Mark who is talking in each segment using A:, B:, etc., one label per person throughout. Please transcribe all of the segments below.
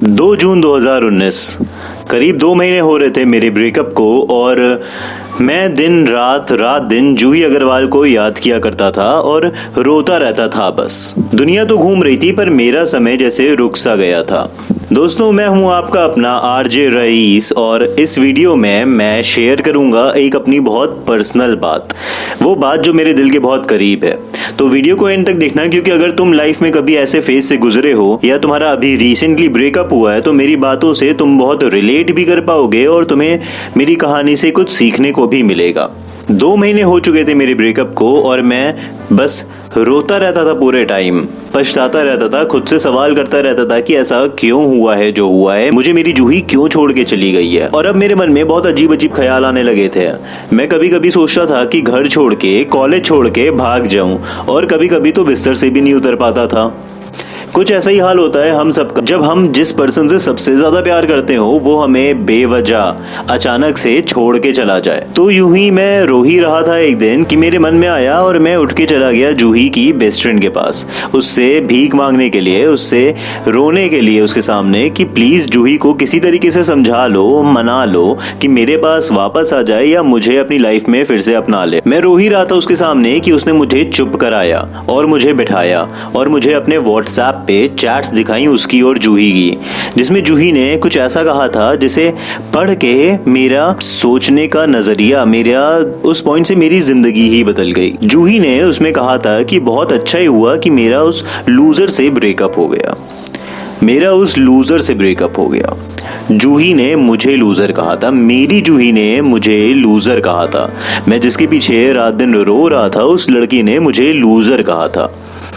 A: 2 जून 2019 करीब 2 महीने हो रहे थे मेरे ब्रेकअप को और मैं दिन रात दिन जूही अग्रवाल को याद किया करता था और रोता रहता था। बस दुनिया तो घूम रही थी पर मेरा समय जैसे रुक सा गया था। दोस्तों, मैं हूं आपका अपना आरजे रईस और इस वीडियो में मैं शेयर करूंगा एक अपनी बहुत पर्सनल बात, वो बात जो मेरे दिल के बहुत करीब है। तो वीडियो को एंड तक देखना, क्योंकि अगर तुम लाइफ में कभी ऐसे फेज से गुजरे हो या तुम्हारा अभी रिसेंटली ब्रेकअप हुआ है तो मेरी बातों से तुम बहुत रिलेट भी कर पाओगे और तुम्हें मेरी कहानी से कुछ सीखने को भी मिलेगा। 2 महीने हो चुके थे मेरे ब्रेकअप को और मैं बस रोता रहता था पूरे टाइम, पछताता रहता था, खुद से सवाल करता रहता था कि ऐसा क्यों हुआ है जो हुआ है, मुझे मेरी जूही क्यों छोड़ के चली गई है। और अब मेरे मन में बहुत अजीब अजीब ख्याल आने लगे थे। मैं कभी कभी सोचता था कि घर छोड़ के, कॉलेज छोड़ के भाग जाऊं और कभी कभी तो बिस्तर से भी नहीं उतर पाता था। कुछ ऐसा ही हाल होता है हम सबका जब हम जिस पर्सन से सबसे ज्यादा प्यार करते हो वो हमें बेवजह अचानक से छोड़ के चला जाए। तो यूं ही मैं रो ही रहा था एक दिन कि मेरे मन में आया और मैं उठ के चला गया जूही की बेस्ट फ्रेंड के पास, उससे भीख मांगने के लिए, उससे रोने के लिए उसके सामने कि प्लीज जूही को किसी तरीके से समझा लो, मना लो कि मेरे पास वापस आ जाए या मुझे अपनी लाइफ में फिर से अपना ले। मैं रो ही रहा था उसके सामने कि उसने मुझे चुप कराया और मुझे बिठाया और मुझे अपने व्हाट्सएप पे चैट्स दिखाई उसकी और जूही की, जिसमें जूही ने कुछ ऐसा कहा था जिसे पढ़ के मेरा सोचने का नजरिया, मेरा उस पॉइंट से मेरी जिंदगी ही बदल गई। जूही ने उसमें कहा था कि बहुत अच्छा ही हुआ कि मेरा उस लूजर से ब्रेकअप हो गया, मेरा उस लूजर से ब्रेकअप हो गया। जूही ने मुझे लूजर कहा था, मेरी जूही ने मुझे लूजर कहा था। मैं जिसके पीछे रात दिन रो रहा था उस लड़की ने मुझे लूजर कहा था।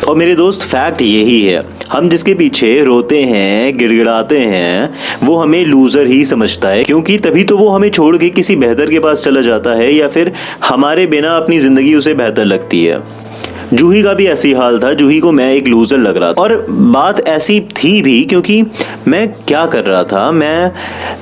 A: और मेरे दोस्त, फैक्ट यही है, हम जिसके पीछे रोते हैं, गिड़गिड़ाते हैं, वो हमें लूजर ही समझता है, क्योंकि तभी तो वो हमें छोड़ के किसी बेहतर के पास चला जाता है या फिर हमारे बिना अपनी जिंदगी उसे बेहतर लगती है। जूही का भी ऐसी हाल था, जूही को मैं एक लूजर लग रहा था और बात ऐसी थी भी क्योंकि मैं क्या कर रहा था, मैं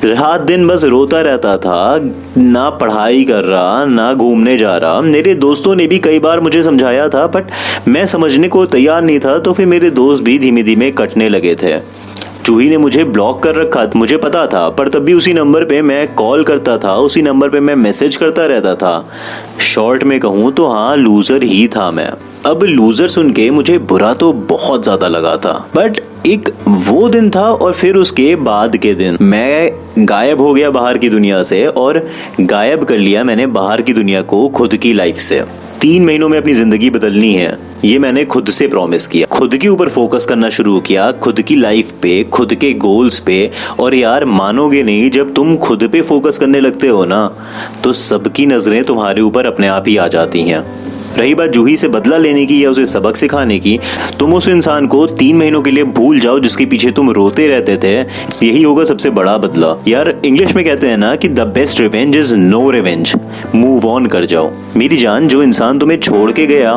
A: रात दिन बस रोता रहता था, ना पढ़ाई कर रहा, ना घूमने जा रहा। मेरे दोस्तों ने भी कई बार मुझे समझाया था बट मैं समझने को तैयार नहीं था, तो फिर मेरे दोस्त भी धीमे धीमे कटने लगे थे। जूही ने मुझे ब्लॉक कर रखा था, मुझे पता था, पर तब भी उसी नंबर पे मैं कॉल करता था, उसी नंबर पे मैं मैसेज करता रहता था। शॉर्ट में कहूँ तो हाँ, लूजर ही था मैं। अब लूजर सुन के मुझे बुरा तो बहुत ज्यादा लगा था, बट एक वो दिन था और फिर उसके बाद के दिन मैं गायब हो गया बाहर की दुनिया से और गायब कर लिया मैंने बाहर की दुनिया को खुद की लाइफ से। 3 महीनों में अपनी जिंदगी बदलनी है, ये मैंने खुद से प्रॉमिस किया। खुद के ऊपर फोकस करना शुरू किया, खुद की लाइफ पे, खुद के गोल्स पे। और यार मानोगे नहीं, जब तुम खुद पे फोकस करने लगते हो ना तो सबकी नजरें तुम्हारे ऊपर अपने आप ही आ जाती हैं। रही बात जूही से बदला लेने की या उसे सबक सिखाने की, तुम उस इंसान को 3 महीनों के लिए भूल जाओ जिसके पीछे तुम रोते रहते थे, यही होगा सबसे बड़ा बदला। यार इंग्लिश में कहते हैं ना कि the best revenge is no revenge, move on कर जाओ। मेरी जान, जो इंसान तुम्हें छोड़ के गया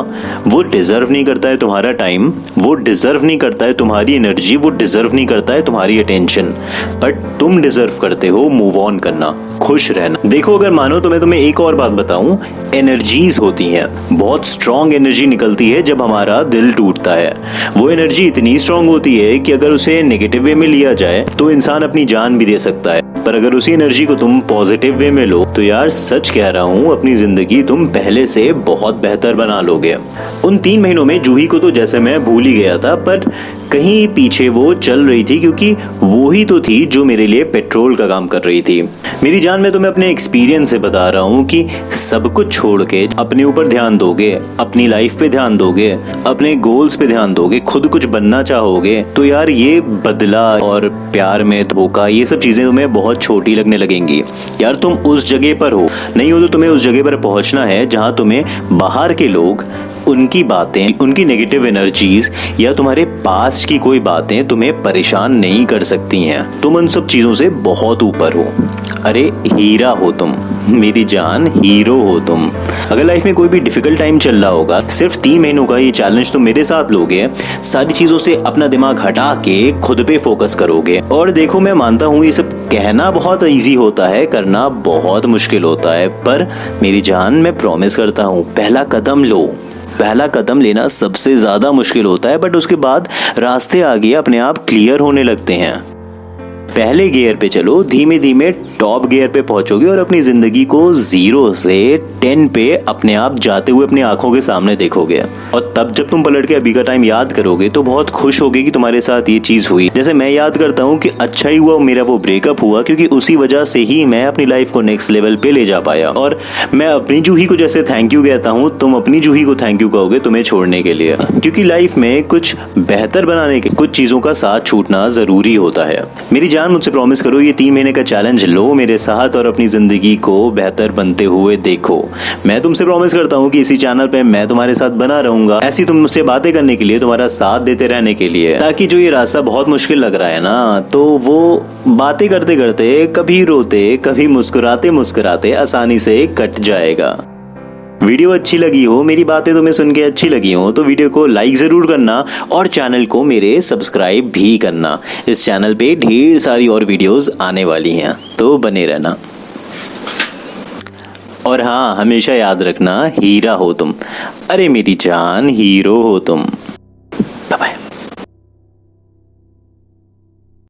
A: वो डिजर्व नहीं करता है तुम्हारा टाइम, वो डिजर्व नहीं करता है तुम्हारी एनर्जी, वो डिजर्व नहीं करता है तुम्हारी अटेंशन, बट तुम डिजर्व करते हो मूव ऑन करना, खुश रहना। देखो, अगर मानो तो मैं तुम्हें एक और बात बताऊं, एनर्जीज होती हैं, बहुत स्ट्रॉन्ग एनर्जी निकलती है जब हमारा दिल टूटता है। वो एनर्जी इतनी स्ट्रॉन्ग होती है कि अगर उसे नेगेटिव वे में लिया जाए तो इंसान अपनी जान भी दे सकता है, पर अगर उसी एनर्जी को तुम पॉजिटिव वे में लो तो यार सच कह रहा हूँ, अपनी जिंदगी तुम पहले से बहुत बेहतर बना लोगे। उन 3 महीनों में जूही को तो जैसे मैं भूल ही गया था, पर कहीं पीछे वो चल रही थी, क्योंकि वो ही तो थी जो मेरे लिए पेट्रोल का काम कर रही थी। मेरी जान, मैं तुम्हें अपने एक्सपीरियंस से बता रहा हूँ कि सब कुछ छोड़ के अपने ऊपर ध्यान दोगे, अपनी लाइफ पे ध्यान दोगे, अपने गोल्स पे ध्यान दोगे, खुद कुछ बनना चाहोगे, तो यार ये बदला और प्यार में धोखा, ये सब चीजें तुम्हें बहुत छोटी लगने लगेंगी। यार तुम उस जगह पर हो, नहीं हो तो तुम्हें उस जगह पर पहुंचना है जहां तुम्हें बाहर के लोग, उनकी बातें, उनकी नेगेटिव एनर्जीज या तुम्हारे पास्ट की कोई बातें तुम्हें परेशान नहीं कर सकती हैं। तुम उन सब चीजों से बहुत ऊपर हो। अरे हीरा हो तुम, मेरी जान, हीरो हो तुम। अगर लाइफ में कोई भी डिफिकल्ट टाइम चल रहा होगा, सिर्फ 3 महीनों का ये चैलेंज तुम मेरे साथ लोगे, सारी चीजों से अपना दिमाग हटा के खुद पे फोकस करोगे। और देखो, मैं मानता हूँ ये सब कहना बहुत इजी होता है, करना बहुत मुश्किल होता है, पर मेरी जान, मैं प्रॉमिस करता हूँ, पहला कदम लो। पहला कदम लेना सबसे ज्यादा मुश्किल होता है, बट उसके बाद रास्ते आगे अपने आप क्लियर होने लगते हैं। पहले गियर पे चलो, धीमे धीमे टॉप गियर पे पहुंचोगे और अपनी जिंदगी को 0 से 10 पे अपने आप जाते हुए अपनी आंखों के सामने देखोगे। और तब जब तुम पलट के अभी का टाइम याद करोगे तो बहुत खुश होगे कि तुम्हारे साथ ये चीज हुई। जैसे मैं याद करता हूँ कि अच्छा ही हुआ मेरा वो ब्रेकअप हुआ, क्योंकि उसी वजह से ही मैं अपनी लाइफ को नेक्स्ट लेवल पे ले जा पाया। और मैं अपनी जूही को जैसे थैंक यू कहता हूँ, तुम अपनी जूही को थैंक यू कहोगे तुम्हें छोड़ने के लिए, क्योंकि लाइफ में कुछ बेहतर बनाने के कुछ चीजों का साथ छूटना जरूरी होता है। मेरी जान, मुझसे प्रॉमिस करो ये 3 महीने का चैलेंज लो मेरे साथ और अपनी जिंदगी को बेहतर बनते हुए देखो। मैं तुमसे प्रॉमिस करता हूँ कि इसी चैनल पे मैं तुम्हारे साथ बना रहूंगा, ऐसी तुमसे बातें करने के लिए, तुम्हारा साथ देते रहने के लिए, ताकि जो ये रास्ता बहुत मुश्किल लग रहा है ना, तो वो बातें करते करते कभी रोते कभी मुस्कुराते मुस्कुराते आसानी से कट जाएगा। वीडियो अच्छी लगी हो, मेरी बातें तुम्हें सुन के अच्छी लगी हो, तो वीडियो को लाइक जरूर करना और चैनल को मेरे सब्सक्राइब भी करना। इस चैनल पे ढेर सारी और वीडियोस आने वाली हैं, तो बने रहना। और हाँ, हमेशा याद रखना, हीरा हो तुम, अरे मेरी जान हीरो हो तुम।